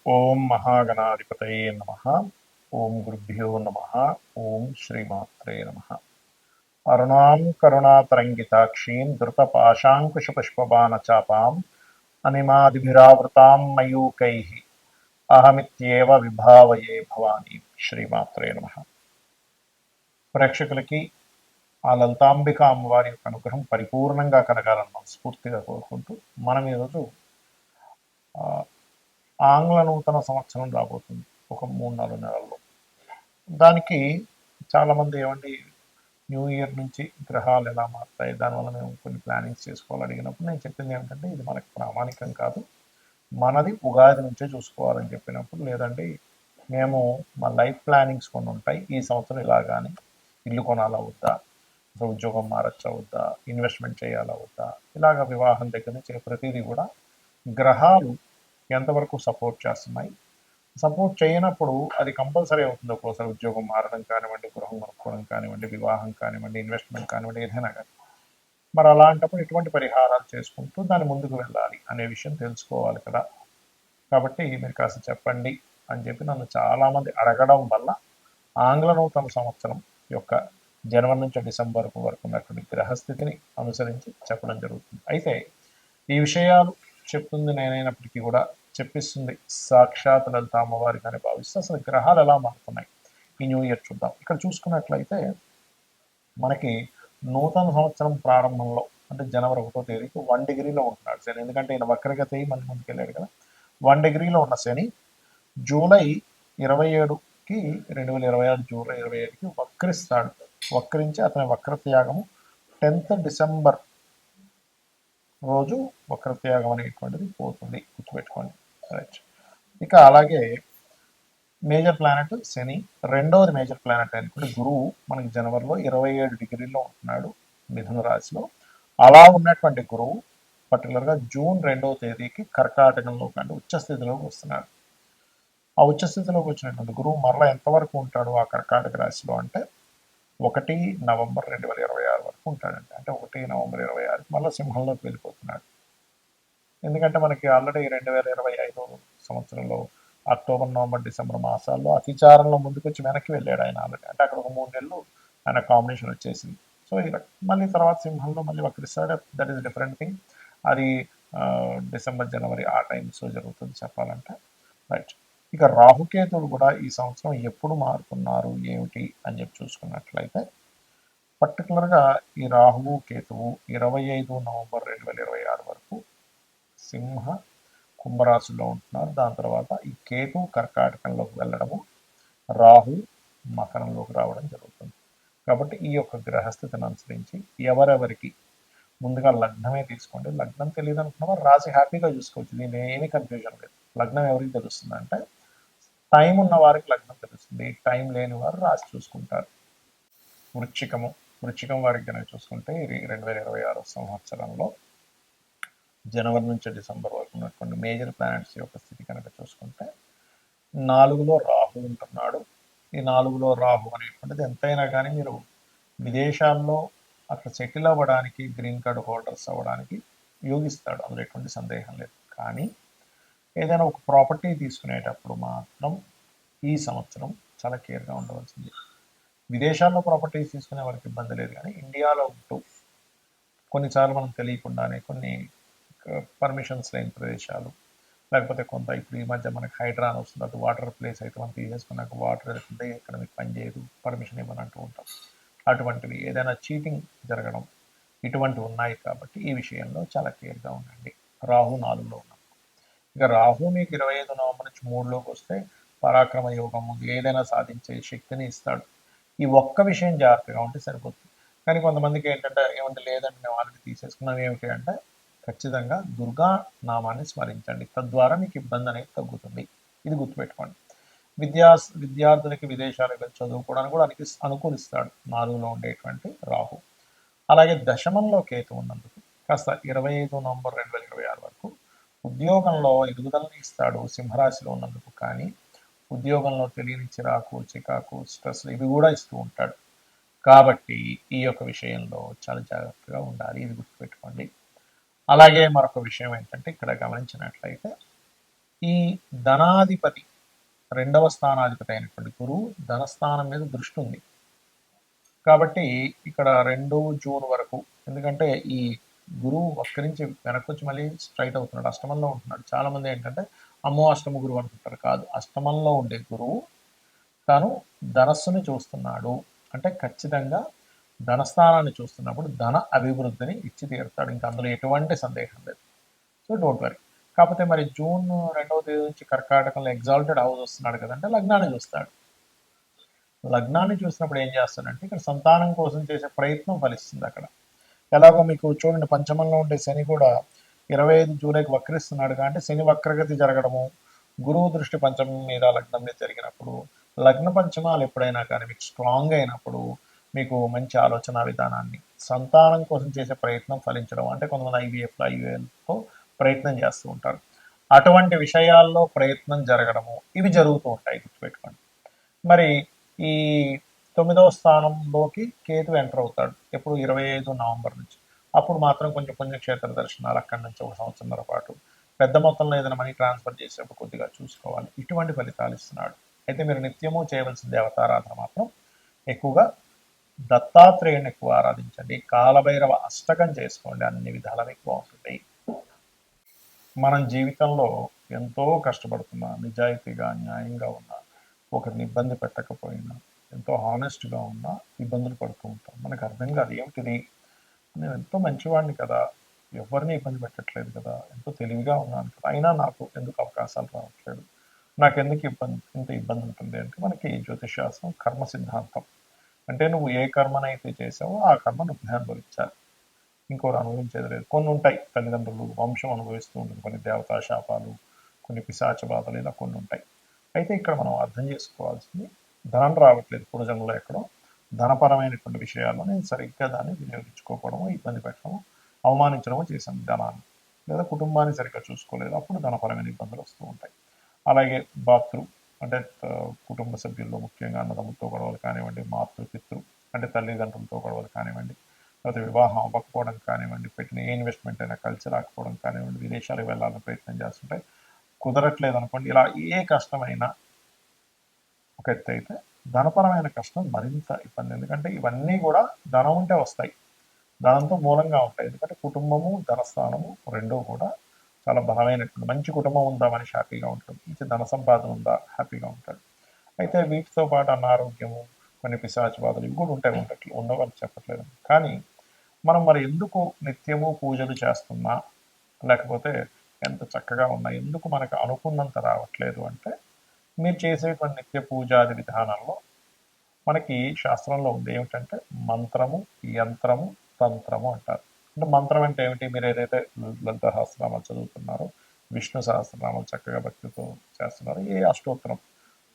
ఓం మహాగణాధిపతయే నమః. ఓం గురుభ్యో నమః. ఓం శ్రీమాత్రే నమః. అరుణాం కరుణాతరంగితాక్షీం ధృతపాశాంకుశపుష్పబాణచాపాం అనిమాదిభిరావృతాం మయూకైః అహమిత్యేవ విభావయే భవానీ. శ్రీమాత్రే నమః. ప్రేక్షకులకి ఆ లలితాంబిక అమ్మవారి యొక్క అనుగ్రహం పరిపూర్ణంగా కలగాలని మనస్ఫూర్తిగా కోరుకుంటూ మనం ఈరోజు ఆంగ్ల నూతన సంవత్సరం రాబోతుంది ఒక 3-4 నెలల్లో. దానికి చాలామంది ఏమండి న్యూ ఇయర్ నుంచి గ్రహాలు ఎలా మారుతాయి, దానివల్ల మేము కొన్ని ప్లానింగ్స్ చేసుకోవాలి అడిగినప్పుడు నేను చెప్పింది ఏమిటంటే ఇది మనకు ప్రామాణికం కాదు, మనది ఉగాది నుంచే చూసుకోవాలని చెప్పినప్పుడు, లేదండి మేము మా లైఫ్ ప్లానింగ్స్ కొన్ని ఉంటాయి, ఈ సంవత్సరం ఇలా కానీ ఇల్లు కొనాలా వద్దా, అసలు ఉద్యోగం మారచ్చా వద్దా, ఇన్వెస్ట్మెంట్ చేయాలా వద్దా, ఇలాగ వివాహం దగ్గర నుంచి ప్రతిదీ కూడా గ్రహాలు ఎంతవరకు సపోర్ట్ చేస్తున్నాయి, సపోర్ట్ చేయనప్పుడు అది కంపల్సరీ అవుతుంది. ఒక్కోసారి ఉద్యోగం మారడం కానివ్వండి, గృహం కొనుక్కోవడం కానివ్వండి, వివాహం కానివ్వండి, ఇన్వెస్ట్మెంట్ కానివ్వండి, ఏదైనా కానీ. మరి అలాంటప్పుడు ఎటువంటి పరిహారాలు చేసుకుంటూ దాని ముందుకు వెళ్ళాలి అనే విషయం తెలుసుకోవాలి కదా. కాబట్టి మీరు కాస్త చెప్పండి అని చెప్పి నన్ను చాలామంది అడగడం వల్ల ఆంగ్ల నూతన సంవత్సరం యొక్క జనవరి నుంచి డిసెంబర్ వరకు ఉన్నటువంటి గ్రహస్థితిని అనుసరించి చెప్పడం జరుగుతుంది. అయితే ఈ విషయాలు చెప్తుంది నేనైనప్పటికీ కూడా చెప్పిస్తుంది సాక్షాత్ లలిత అమ్మవారికి అని భావిస్తే అసలు గ్రహాలు ఎలా మారుతున్నాయి ఈ న్యూ ఇయర్ చూద్దాం. ఇక్కడ చూసుకున్నట్లయితే మనకి నూతన సంవత్సరం ప్రారంభంలో అంటే జనవరి 1వ తేదీకి 1 డిగ్రీలో ఉంటున్నాడు శని. ఎందుకంటే ఈయన వక్రగతి మళ్ళీ ముందుకు వెళ్ళాడు కదా. 1 డిగ్రీలో ఉన్న శని జూలై 27కి 2026 జూలై 27కి వక్రిస్తాడు. వక్రించి అతని వక్రత్యాగము 10th డిసెంబర్ రోజు వక్రత్యాగం అనేటువంటిది పోతుంది, గుర్తుపెట్టుకోండి. రైట్. ఇక అలాగే మేజర్ ప్లానెట్ శని, రెండవది మేజర్ ప్లానెట్ అనుకుంటే గురువు మనకి జనవరిలో 27 డిగ్రీలో ఉంటున్నాడు మిథున రాశిలో. అలా ఉన్నటువంటి గురువు పర్టికులర్గా జూన్ 2వ తేదీకి కర్కాటకంలోకి అంటే ఉచ్చస్థితిలోకి వస్తున్నాడు. ఆ ఉచ్చస్థితిలోకి వచ్చినటువంటి గురువు మరలా ఎంతవరకు ఉంటాడు ఆ కర్కాటక రాశిలో అంటే 1 నవంబర్ 2026 వరకు ఉంటాడండి. అంటే 1 నవంబర్ 26 మళ్ళీ సింహంలోకి వెళ్ళిపోతున్నాడు. ఎందుకంటే మనకి ఆల్రెడీ 2025 సంవత్సరంలో అక్టోబర్, నవంబర్, డిసెంబర్ మాసాల్లో అతిచారంలో ముందుకు వచ్చి వెనక్కి వెళ్ళాడు ఆయన ఆల్రెడీ. అంటే అక్కడ ఒక 3 నెలలు ఆయన కాంబినేషన్ వచ్చేసింది. సో మళ్ళీ తర్వాత సింహంలో మళ్ళీ వక్రిస్తాడు. That is different thing. అది డిసెంబర్, జనవరి ఆ టైమ్స్లో జరుగుతుంది చెప్పాలంటే. రైట్. ఇక రాహుకేతువులు కూడా ఈ సంవత్సరం ఎప్పుడు మారుతున్నారు ఏమిటి అని చెప్పి చూసుకున్నట్లయితే పర్టికులర్గా ఈ రాహువు కేతువు 25 నవంబర్ 2026 వరకు సింహ కుంభరాశిలో ఉంటున్నారు. దాని తర్వాత ఈ కేతు కర్కాటకంలోకి వెళ్ళడము, రాహు మకరంలోకి రావడం జరుగుతుంది. కాబట్టి ఈ యొక్క గ్రహస్థితిని అనుసరించి ఎవరెవరికి ముందుగా లగ్నమే తీసుకోండి. లగ్నం తెలియదు అనుకున్న వారు రాశి హ్యాపీగా చూసుకోవచ్చు, దీని ఏమీ కన్ఫ్యూజన్ లేదు. లగ్నం ఎవరికి తెలుస్తుంది అంటే టైం ఉన్న వారికి లగ్నం తెలుస్తుంది, టైం లేని వారు రాశి చూసుకుంటారు. వృశ్చికం వారికి కనుక చూసుకుంటే 2026 సంవత్సరంలో జనవరి నుంచి డిసెంబర్ వరకు ఉన్నటువంటి మేజర్ ప్లానెట్స్ యొక్క స్థితి కనుక చూసుకుంటే 4లో రాహు ఉంటున్నాడు. ఈ 4లో రాహు అనేటువంటిది ఎంతైనా కానీ మీరు విదేశాల్లో అక్కడ సెటిల్ అవ్వడానికి, గ్రీన్ కార్డు హోల్డర్స్ అవ్వడానికి యోగిస్తాడు, అందులో ఎటువంటి సందేహం లేదు. కానీ ఏదైనా ఒక ప్రాపర్టీ తీసుకునేటప్పుడు మాత్రం ఈ సంవత్సరం చాలా కేర్గా ఉండవలసింది. విదేశాల్లో ప్రాపర్టీస్ తీసుకునే వారికి ఇబ్బంది లేదు, కానీ ఇండియాలో ఉంటూ కొన్నిసార్లు మనం తెలియకుండానే కొన్ని పర్మిషన్స్ లేని ప్రదేశాలు, లేకపోతే కొంత ఇప్పుడు ఈ మధ్య మనకి హైడ్రా అని వస్తుంది, అది వాటర్ ప్లేస్ అయితే మనం తీసేసుకున్నాక వాటర్ వెళ్తుంటే ఇక్కడ మీకు పని చేయదు, పర్మిషన్ ఇవ్వని అంటూ ఉంటాం. అటువంటివి ఏదైనా చీటింగ్ జరగడం ఇటువంటివి ఉన్నాయి. కాబట్టి ఈ విషయంలో చాలా కేర్గా ఉండండి రాహు 4లో ఉన్నప్పుడు. ఇక రాహు మీకు 25 నవంబర్ నుంచి 3లోకి వస్తే పరాక్రమ యోగము, ఏదైనా సాధించే శక్తిని ఇస్తాడు. ఈ ఒక్క విషయం జాగ్రత్తగా ఉంటే సరిపోతుంది. కానీ కొంతమందికి ఏంటంటే ఏమంటే లేదంటే మేము ఆల్రెడీ తీసేసుకున్నాం ఏమిటి అంటే ఖచ్చితంగా దుర్గా నామాన్ని స్మరించండి, తద్వారా మీకు ఇబ్బంది అనేది తగ్గుతుంది. ఇది గుర్తుపెట్టుకోండి. విద్యార్థులకి విదేశాలకు వెళ్ళి చదువుకోవడానికి కూడా అనుకూలిస్తాడు 4లో ఉండేటువంటి రాహు. అలాగే దశమంలో కేతు ఉన్నందుకు కాస్త 25 నవంబర్ 2026 వరకు ఉద్యోగంలో ఎదుగుదలని ఇస్తాడు సింహరాశిలో ఉన్నందుకు. కానీ ఉద్యోగంలో తెలియని చిరాకు, చికాకు, స్ట్రెస్ ఇవి కూడా ఇస్తూ ఉంటాడు. కాబట్టి ఈ యొక్క విషయంలో చాలా జాగ్రత్తగా ఉండాలి, ఇది గుర్తుపెట్టుకోండి. అలాగే మరొక విషయం ఏంటంటే ఇక్కడ గమనించినట్లయితే ఈ ధనాధిపతి, రెండవ స్థానాధిపతి అయినటువంటి గురువు ధనస్థానం మీద దృష్టి ఉంది. కాబట్టి ఇక్కడ 2 జూన్ వరకు, ఎందుకంటే ఈ గురువు వక్రించి వెనక్కొచ్చి మళ్ళీ స్ట్రైట్ అవుతున్నాడు, అష్టమంలో ఉంటున్నాడు. చాలామంది ఏంటంటే అమ్మో అష్టమ గురువు అనుకుంటారు. కాదు, అష్టమంలో ఉండే గురువు తాను ధనస్సుని చూస్తున్నాడు అంటే ఖచ్చితంగా ధనస్థానాన్ని చూస్తున్నప్పుడు ధన అభివృద్ధిని ఇచ్చి తీరుతాడు. ఇంకా అందులో ఎటువంటి సందేహం లేదు. So don't worry. కాకపోతే మరి జూన్ 2వ తేదీ నుంచి కర్కాటకంలో ఎగ్జాల్టెడ్ హౌస్ వస్తున్నాడు కదంటే లగ్నాన్ని చూస్తాడు. లగ్నాన్ని చూసినప్పుడు ఏం చేస్తాడంటే ఇక్కడ సంతానం కోసం చేసే ప్రయత్నం ఫలిస్తుంది. అక్కడ ఎలాగో మీకు చూడండి, పంచమంలో ఉండే శని కూడా 25 జూలైకి వక్రిస్తున్నాడు. కాబట్టి శని వక్రగతి జరగడము, గురువు దృష్టి పంచమం మీద లగ్నం మీద జరిగినప్పుడు, లగ్న పంచమాలు ఎప్పుడైనా కానీ మీకు స్ట్రాంగ్ అయినప్పుడు మీకు మంచి ఆలోచన విధానాన్ని, సంతానం కోసం చేసే ప్రయత్నం ఫలించడం, అంటే కొంతమంది ఐవీఎఫ్తో ప్రయత్నం చేస్తూ ఉంటారు. అటువంటి విషయాల్లో ప్రయత్నం జరగడము ఇవి జరుగుతూ ఉంటాయి, గుర్తుపెట్టుకోండి. మరి ఈ 9వ స్థానంలోకి కేతు ఎంటర్ అవుతాడు ఎప్పుడు 25 నవంబర్ నుంచి. అప్పుడు మాత్రం కొంచెం పుణ్యక్షేత్ర దర్శనాలు అక్కడి నుంచి 1 సంవత్సరంన్నర పాటు, పెద్ద మొత్తంలో ఏదైనా మనీ ట్రాన్స్ఫర్ చేసేటప్పుడు కొద్దిగా చూసుకోవాలి. ఇటువంటి ఫలితాలు ఇస్తున్నాడు. అయితే మీరు నిత్యము చేయవలసిన దేవతారాధన మాత్రం ఎక్కువగా దత్తాత్రేయుని ఎక్కువ ఆరాధించండి, కాలభైరవ అష్టకం చేసుకోండి, అన్ని విధాలా మీకు బాగుంటుంది. మనం జీవితంలో ఎంతో కష్టపడుతున్నా, నిజాయితీగా న్యాయంగా ఉన్నా, ఒకరిని ఇబ్బంది పెట్టకపోయినా, ఎంతో హానెస్ట్గా ఉన్నా ఇబ్బందులు పడుతూ ఉంటాం. మనకు అర్థం కాదు ఏమిటిది, నేను ఎంతో మంచివాడిని కదా, ఎవరిని ఇబ్బంది పెట్టట్లేదు కదా, ఎంతో తెలివిగా ఉన్నాను కదా, అయినా నాకు ఎందుకు అవకాశాలు రావట్లేదు, నాకెందుకు ఇంత ఇబ్బంది ఉంటుంది అంటే మనకి జ్యోతిషాస్త్రం కర్మ సిద్ధాంతం. అంటే నువ్వు ఏ కర్మనైతే చేసావో ఆ కర్మ నువ్వు అనుభవించాలి, ఇంకోరు అనుభవించేది లేదు. కొన్ని ఉంటాయి, తల్లిదండ్రులు వంశం అనుభవిస్తూ ఉంటుంది, కొన్ని దేవతా శాపాలు, కొన్ని పిశాచ బాధలు, ఇలా కొన్ని ఉంటాయి. అయితే ఇక్కడ మనం అర్థం చేసుకోవాల్సింది, ధనం రావట్లేదు పూర్వజన్మలో ఎక్కడో ధనపరమైనటువంటి విషయాల్లో నేను సరిగ్గా దాన్ని వినియోగించుకోకపోవడము, ఇబ్బంది పెట్టడము, అవమానించడము చేశాను ధనాన్ని, లేదా కుటుంబాన్ని సరిగ్గా చూసుకోలేదు, అప్పుడు ధనపరమైన ఇబ్బందులు వస్తూ ఉంటాయి. అలాగే బాతృ అంటే కుటుంబ సభ్యుల్లో ముఖ్యంగా అన్నదమ్ములతో గొడవలు కానివ్వండి, మాతృపితృ అంటే తల్లిదండ్రులతో గొడవలు కానివ్వండి, లేకపోతే వివాహం అవ్వకపోవడం కానివ్వండి, పెట్టిన ఏ ఇన్వెస్ట్మెంట్ అయినా కలిసి రాకపోవడం కానివ్వండి, విదేశాలకు వెళ్ళాలని ప్రయత్నం చేస్తుంటే కుదరట్లేదు అనుకోండి, ఇలా ఏ కష్టమైనా ఒక ఎత్తు అయితే ధనపరమైన కష్టం మరింత ఇబ్బంది. ఎందుకంటే ఇవన్నీ కూడా ధనం ఉంటే వస్తాయి, ధనంతో మూలంగా ఉంటాయి. ఎందుకంటే కుటుంబము ధనస్థానము రెండూ కూడా చాలా బలమైనటువంటి, మంచి కుటుంబం ఉందా మనిషి హ్యాపీగా ఉంటాడు, మంచి ధన సంపాదన ఉందా హ్యాపీగా ఉంటాడు. అయితే వీటితో పాటు అనారోగ్యము, కొన్ని పిశాచ బాధలు ఇవి కూడా ఉంటాయి, ఉండవని చెప్పట్లేదు. కానీ మనం మరి ఎందుకు నిత్యము పూజలు చేస్తున్నా, లేకపోతే ఎంత చక్కగా ఉన్నా ఎందుకు మనకు అనుకున్నంత రావట్లేదు అంటే, మీరు చేసేటువంటి నిత్య పూజాది విధానంలో మనకి శాస్త్రంలో ఉంది ఏమిటంటే మంత్రము, యంత్రము, తంత్రము అంటారు. అంటే మంత్రం అంటే ఏమిటి, మీరు ఏదైతే లలిత సహస్రనామాలు చదువుతున్నారో, విష్ణు సహస్రనామాలు చక్కగా భక్తితో చేస్తున్నారు, ఏ అష్టోత్తరం,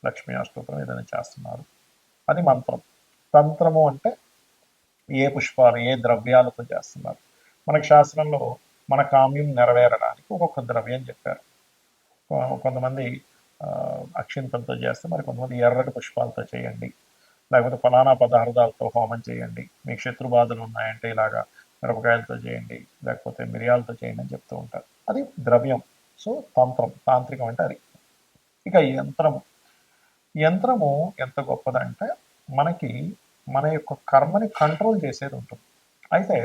లక్ష్మీ అష్టోత్తరం ఏదైనా చేస్తున్నారు, అది మంత్రం. తంత్రము అంటే ఏ పుష్పాలు, ఏ ద్రవ్యాలతో చేస్తున్నారు. మనకి శాస్త్రంలో మన కామ్యం నెరవేరడానికి ఒక్కొక్క ద్రవ్యం చెప్పారు. కొంతమంది అక్షింతలతో చేస్తే, మరి కొంతమంది ఎర్రటి పుష్పాలతో చేయండి, లేకపోతే ఫలానా పదార్థాలతో హోమం చేయండి, మీకు శత్రు బాధలు ఉన్నాయంటే ఇలాగా మిరపకాయలతో చేయండి, లేకపోతే మిరియాలతో చేయండి అని చెప్తూ ఉంటారు. అది ద్రవ్యం. సో తంత్రం, తాంత్రికం అంటే అది. ఇక యంత్రము ఎంత గొప్పదంటే మనకి మన యొక్క కర్మని కంట్రోల్ చేసేది ఉంటుంది. అయితే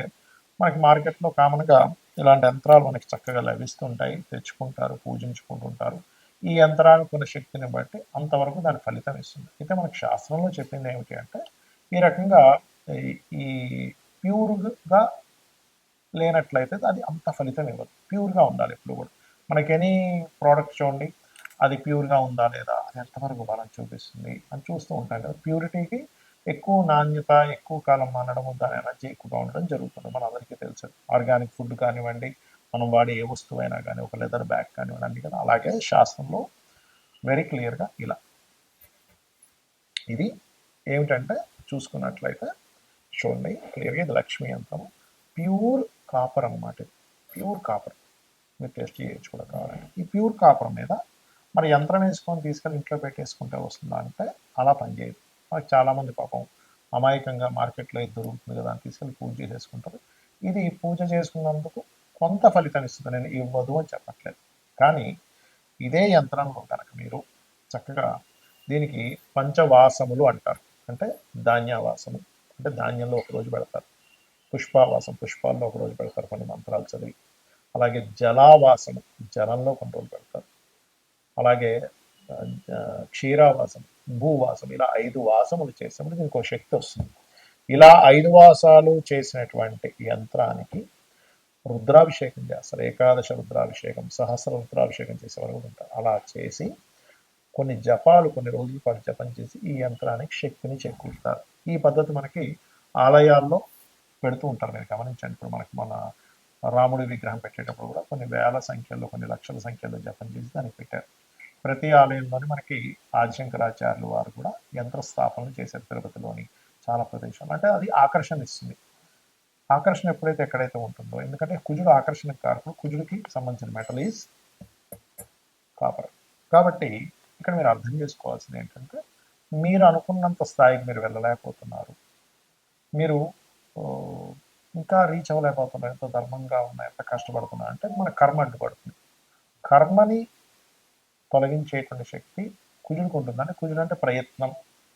మనకి మార్కెట్లో కామన్గా ఇలాంటి యంత్రాలు మనకి చక్కగా లభిస్తుంటాయి, తెచ్చుకుంటారు, పూజించుకుంటుంటారు. ఈ యంత్రానికి ఉన్న శక్తిని బట్టి అంతవరకు దాని ఫలితం ఇస్తుంది. అయితే మనకి శాస్త్రంలో చెప్పింది ఏమిటి అంటే, ఈ రకంగా ఈ ప్యూర్గా లేనట్లయితే అది అంత ఫలితం ఇవ్వదు. ప్యూర్గా ఉండాలి ఎప్పుడు కూడా. మనకి ఎనీ ప్రోడక్ట్ చూడండి, అది ప్యూర్గా ఉందా లేదా, అది ఎంతవరకు బలం చూపిస్తుంది అని చూస్తూ ఉంటాం కదా. ప్యూరిటీకి ఎక్కువ నాణ్యత, ఎక్కువ కాలం మనడము, దాని ఎనర్జీ ఎక్కువగా ఉండడం జరుగుతుంది, మన అందరికీ తెలుసు. ఆర్గానిక్ ఫుడ్ కానివ్వండి, మనం వాడే ఏ వస్తువైనా కానీ, ఒక లెదర్ బ్యాగ్ కానివ్వండి, అన్ని కదా. అలాగే శాస్త్రంలో వెరీ క్లియర్గా ఇలా ఇది ఏమిటంటే చూసుకున్నట్లయితే చూడండి క్లియర్గా, ఇది లక్ష్మీ యంత్రము, ప్యూర్ కాపర్ అన్నమాట. ప్యూర్ కాపర్ మీరు టెస్ట్ చేయొచ్చు కూడా కావాలంటే. ఈ ప్యూర్ కాపర్ మీద మరి యంత్రం వేసుకొని తీసుకెళ్ళి ఇంట్లో పెట్టేసుకుంటే వస్తుందా అంటే అలా పనిచేయదు. మనకు చాలామంది పాపం అమాయకంగా మార్కెట్లో ఇది దొరుకుతుంది కదా అని తీసుకెళ్ళి పూజ చేసేసుకుంటారు. ఇది పూజ చేసుకున్నందుకు కొంత ఫలితం ఇస్తుంది, నేను ఇవ్వదు అని చెప్పట్లేదు. కానీ ఇదే యంత్రంలో కనుక మీరు చక్కగా దీనికి పంచవాసములు అంటారు. అంటే ధాన్యవాసము అంటే ధాన్యంలో ఒకరోజు పెడతారు, పుష్పావాసం పుష్పాల్లో ఒకరోజు పెడతారు కొన్ని మంత్రాలు చదివి, అలాగే జలావాసము జలంలో కొన్ని రోజులు పెడతారు, అలాగే క్షీరావాసం భూవాసం, ఇలా 5 వాసములు చేసినప్పుడు దీనికి ఒక శక్తి వస్తుంది. ఇలా 5 వాసాలు చేసినటువంటి యంత్రానికి రుద్రాభిషేకం చేస్తారు. ఏకాదశ రుద్రాభిషేకం, సహస్ర రుద్రాభిషేకం చేసేవారు కూడా ఉంటారు. అలా చేసి కొన్ని జపాలు కొన్ని రోజుల పాటు జపం చేసి ఈ యంత్రానికి శక్తిని చేకూరుతారు. ఈ పద్ధతి మనకి ఆలయాల్లో పెడుతూ ఉంటారు. మీరు గమనించండి, ఇప్పుడు మనకి మన రాముడి విగ్రహం పెట్టేటప్పుడు కూడా కొన్ని వేల సంఖ్యలో కొన్ని లక్షల సంఖ్యలో జపం చేసి దానికి పెట్టారు. ప్రతి ఆలయంలోని మనకి ఆదిశంకరాచార్యులు వారు కూడా యంత్ర స్థాపనలు చేశారు. తిరుపతిలోని చాలా ప్రదేశాలు. అంటే అది ఆకర్షణ ఇస్తుంది. ఆకర్షణ ఎప్పుడైతే ఎక్కడైతే ఉంటుందో, ఎందుకంటే కుజుడు ఆకర్షణ కారకుడు, కుజుడికి సంబంధించిన మెటల్ ఈజ్ కాపర్. కాబట్టి ఇక్కడ మీరు అర్థం చేసుకోవాల్సింది ఏంటంటే, మీరు అనుకున్నంత స్థాయికి మీరు వెళ్ళలేకపోతున్నారు, మీరు ఇంకా రీచ్ అవ్వలేకపోతున్నారు, ఎంత ధర్మంగా ఉన్నా ఎంత కష్టపడుతున్నారు అంటే మన కర్మ అడ్డుపడుతుంది. కర్మని తొలగించేటువంటి శక్తి కుజుడికి ఉంటుంది. అంటే కుజుడు అంటే ప్రయత్నం.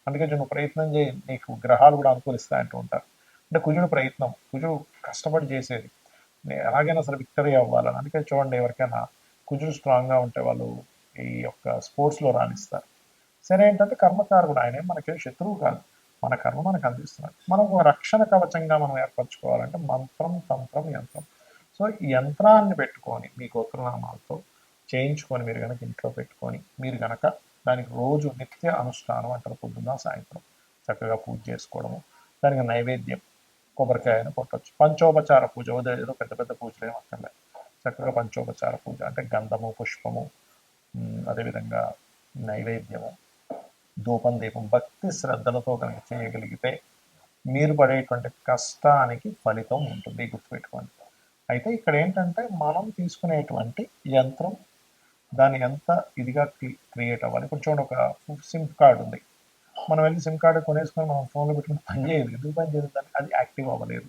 అందుకే నువ్వు ప్రయత్నం చేయి, నీకు గ్రహాలు కూడా అనుకూలిస్తాయంటూ ఉంటారు. అంటే కుజుడు ప్రయత్నం, కుజుడు కష్టపడి చేసేది, ఎలాగైనా సరే విక్టరీ అవ్వాలని. అందుకే చూడండి, ఎవరికైనా కుజుడు స్ట్రాంగ్గా ఉంటే వాళ్ళు ఈ యొక్క స్పోర్ట్స్లో రాణిస్తారు. సరే, ఏంటంటే కర్మకారకుడు, ఆయనే మనకి శత్రువు కాదు, మన కర్మ మనకు అందిస్తున్నాడు. మనం ఒక రక్షణ కవచంగా మనం ఏర్పరచుకోవాలంటే మంత్రం, తంత్రం, యంత్రం. సో ఈ యంత్రాన్ని పెట్టుకొని మీ గోత్రనామాలతో చేయించుకొని మీరు కనుక ఇంట్లో పెట్టుకొని మీరు కనుక దానికి రోజు నిత్య అనుష్ఠానం అంటారు, పొద్దున్న సాయంత్రం చక్కగా పూజ చేసుకోవడము, దానికి నైవేద్యం కొబ్బరికాయను కొట్టచ్చు. పంచోపచార పూజ, ఏదో పెద్ద పెద్ద పూజలు ఏమి అక్కర్లేదు, చక్కగా పంచోపచార పూజ అంటే గంధము, పుష్పము, అదేవిధంగా నైవేద్యము, ధూపం, దీపం, భక్తి శ్రద్ధలతో కనుక చేయగలిగితే మీరు పడేటువంటి కష్టానికి ఫలితం ఉంటుంది, గుర్తుపెట్టుకోండి. అయితే ఇక్కడ ఏంటంటే మనం తీసుకునేటువంటి యంత్రం దాన్ని ఎంత ఇదిగా క్రియేట్ అవ్వాలి. ఇప్పుడు చూడండి, ఒక సిమ్ కార్డ్ ఉంది, మనం వెళ్ళి సిమ్ కార్డు కొనేసుకొని మనం ఫోన్లో పెట్టుకుని పని చేయదు. ఎందుకు పని చేయదు? దాన్ని అది యాక్టివ్ అవ్వలేదు.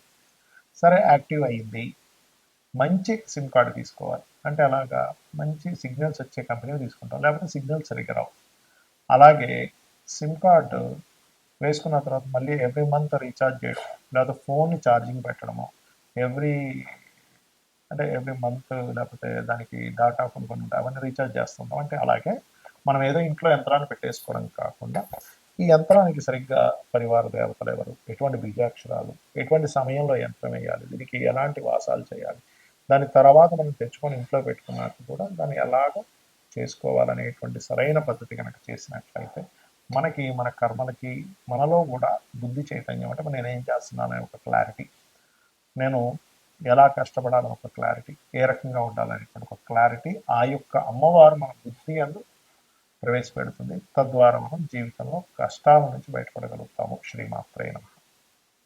సరే, యాక్టివ్ అయ్యింది, మంచి సిమ్ కార్డు తీసుకోవాలి. అంటే అలాగా మంచి సిగ్నల్స్ వచ్చే కంపెనీ తీసుకుంటాం, లేకపోతే సిగ్నల్స్ సరిగ్గా రావు. అలాగే సిమ్ కార్డు వేసుకున్న తర్వాత మళ్ళీ ఎవ్రీ మంత్ రీఛార్జ్ చేయడం, లేకపోతే ఫోన్ని ఛార్జింగ్ పెట్టడము, ఎవ్రీ మంత్, లేకపోతే దానికి డాటా కొన్ని ఉంటాయి, అవన్నీ రీఛార్జ్ చేస్తుంటాం. అంటే అలాగే మనం ఏదో ఇంట్లో యంత్రాన్ని పెట్టేసుకోవడం కాకుండా ఈ యంత్రానికి సరిగ్గా పరివార దేవతలు ఎవరు, ఎటువంటి బీజాక్షరాలు, ఎటువంటి సమయంలో యంత్రం వేయాలి, దీనికి ఎలాంటి వాసాలు చేయాలి, దాని తర్వాత మనం తెచ్చుకొని ఇంట్లో పెట్టుకున్నాక కూడా దాన్ని ఎలాగ చేసుకోవాలనేటువంటి సరైన పద్ధతి కనుక చేసినట్లయితే మనకి మన కర్మలకి మనలో కూడా బుద్ధి చైతన్యం, అంటే నేనేం చేస్తున్నాననే ఒక క్లారిటీ, నేను ఎలా కష్టపడాలని ఒక క్లారిటీ, ఏ రకంగా ఉండాలనేటువంటి ఒక క్లారిటీ ఆ యొక్క అమ్మవారు మన బుద్ధి అందు ప్రవేశపెడుతుంది. తద్వారా మనం జీవితంలో కష్టాల నుంచి బయటపడగలుగుతాము. శ్రీమాత్రే నమః.